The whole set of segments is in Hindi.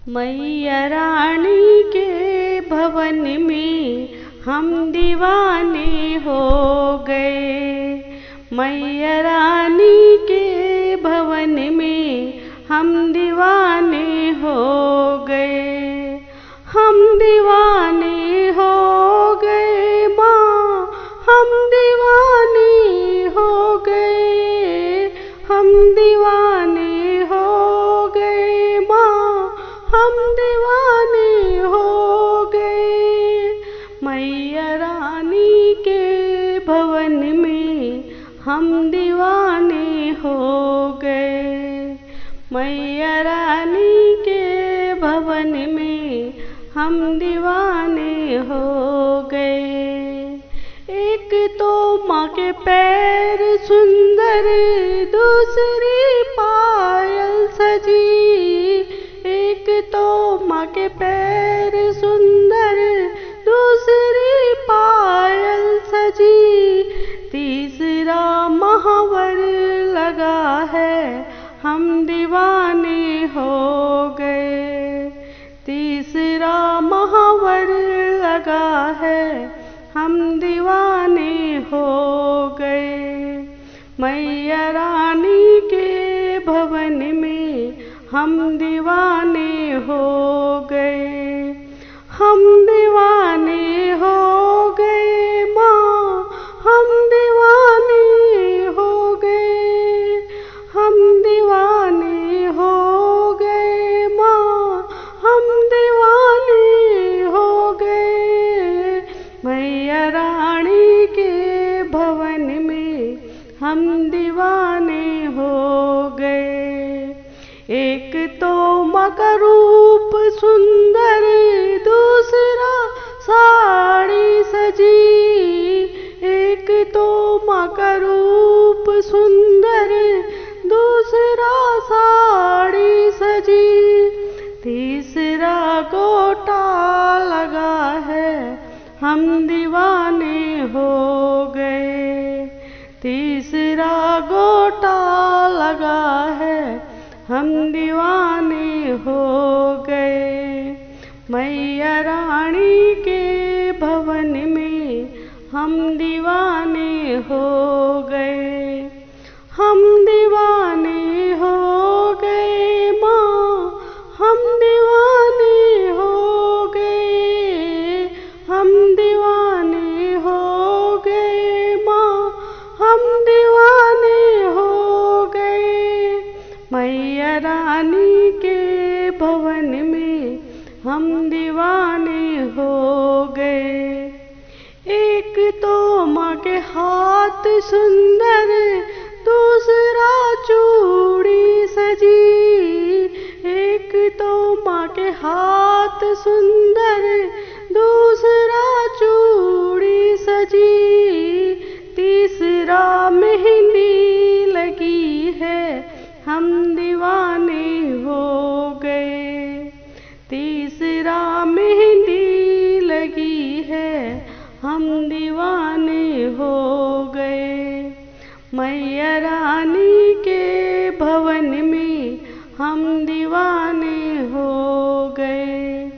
मैया रानी के भवन में हम दीवाने हो गए। मैया रानी के भवन में हम दीवाने हो गए। हम दीवाने हो गए माँ, हम दीवाने हो गए। हम दीवाने हो गए माँ, हम दीवाने हो गए। मैया रानी के भवन में हम दीवाने हो गए। मैया रानी के भवन में हम दीवाने हो गए। एक तो माँ के पैर सुंदर, दूसरी पायल सजी। एक तो माँ के पैर सुंदर, दूसरी पायल सजी। तीसरा महावर लगा है, हम दीवाने हो गए। तीसरा महावर लगा है, हम दीवाने हो गए। मैया रानी के भवन में हम दीवाने हो गए। हम दीवाने हो गए माँ, हम दीवाने हो गए। हम दीवाने हो गए माँ, हम दीवाने हो गए। मैया रानी के भवन में हम दीवाने हो गए। एक तो माँ का रूप सुंदर, दूसरा साड़ी सजी। एक तो माँ का रूप सुंदर, दूसरा साड़ी सजी। तीसरा गोटा लगा है, हम दीवाने हो गए। तीसरा गोटा लगा है, हम दीवाने हो गए। मैया रानी के भवन में हम दीवाने हो गए। हम दीवाने हो गए माँ, हम दीवाने हो गए। हम दीवाने हो गए माँ, हम दीवाने हो गए। मैया रानी के भवन में हम दीवाने हो गए। एक तो माँ के हाथ सुंदर, दूसरा चूड़ी सजी। एक तो माँ के हाथ सुंदर, दूसरा चूड़ी सजी। तीसरा मेहंदी लगी है, हम दीवाने हो गए। तीसरा मेहंदी लगी है, हम दीवाने हो गए। मैया रानी के भवन में हम दीवाने हो गए।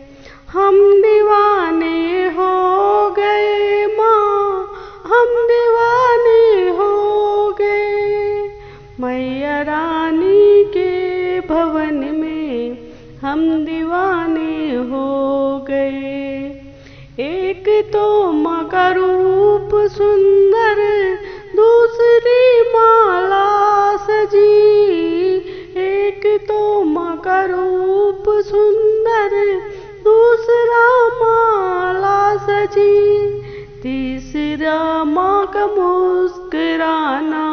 हम दीवाने हो गए माँ, हम दीवाने हो गए। मैया रानी के भवन में हम दीवाने हो गए। एक तो माँ का रूप सुंदर, दूसरी माला सजी। एक तो माँ का रूप सुंदर, दूसरा माला सजी। तीसरा माँ का मुस्कुराना,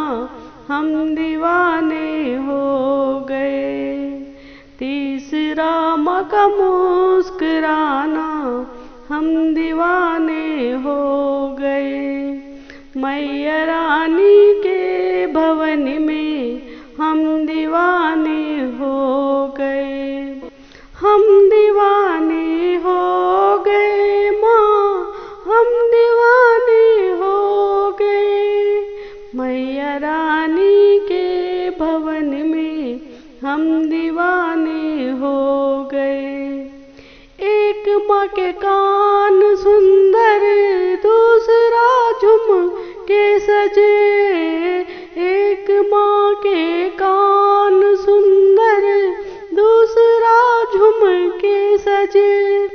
हम दीवाने हो गए। तीसरा माँ का मुस्कुराना, हम दीवाने हो गए। मैया रानी के भवन में हम दीवाने हो गए। हम दीवाने हो गए माँ, हम दीवाने हो गए। मैया रानी के भवन में हम दीवाने हो गए। माँ के कान सुंदर, दूसरा झुमके सजे। एक माँ के कान सुंदर, दूसरा झुमके सजे।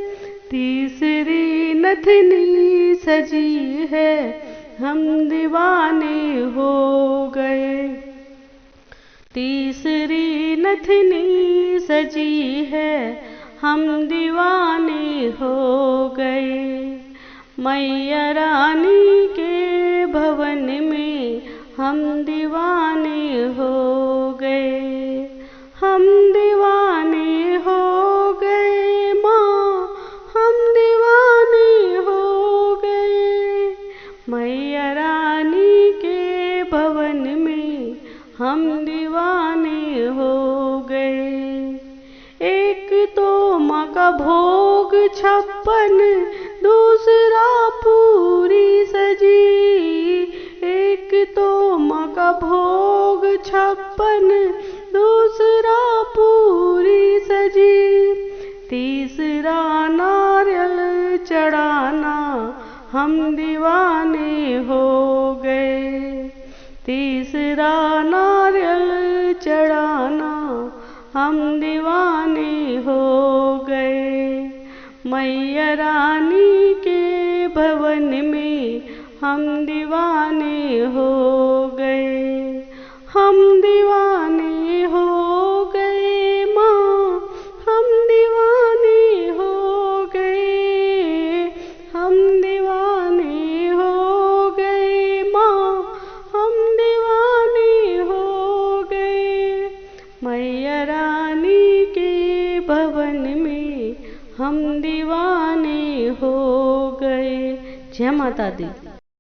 तीसरी नथनी सजी है, हम दीवाने हो गए। तीसरी नथनी सजी है, हम दीवाने हो गए। मैया रानी के भवन में हम दीवाने हो गए। हम दीवाने हो गए माँ, हम दीवाने हो गए। मैया रानी के भवन में हम दीवाने हो गए। एक तो माँ का भोग 56, दूसरा पूरी सजी। एक तो माँ का भोग 56, दूसरा पूरी सजी। तीसरा नारियल चढ़ाना, हम दीवाने हो गए। तीसरा नारियल चढ़ाना, हम दीवाने हो गए। मैया रानी के भवन में हम दीवाने हो गए। हम दीवाने हो गए माँ, हम दीवाने हो गए। हम दीवाने हो गए माँ, हम दीवाने हो गए। मैया रानी के भवन में हम दीवाने हो गए। जय माता दी।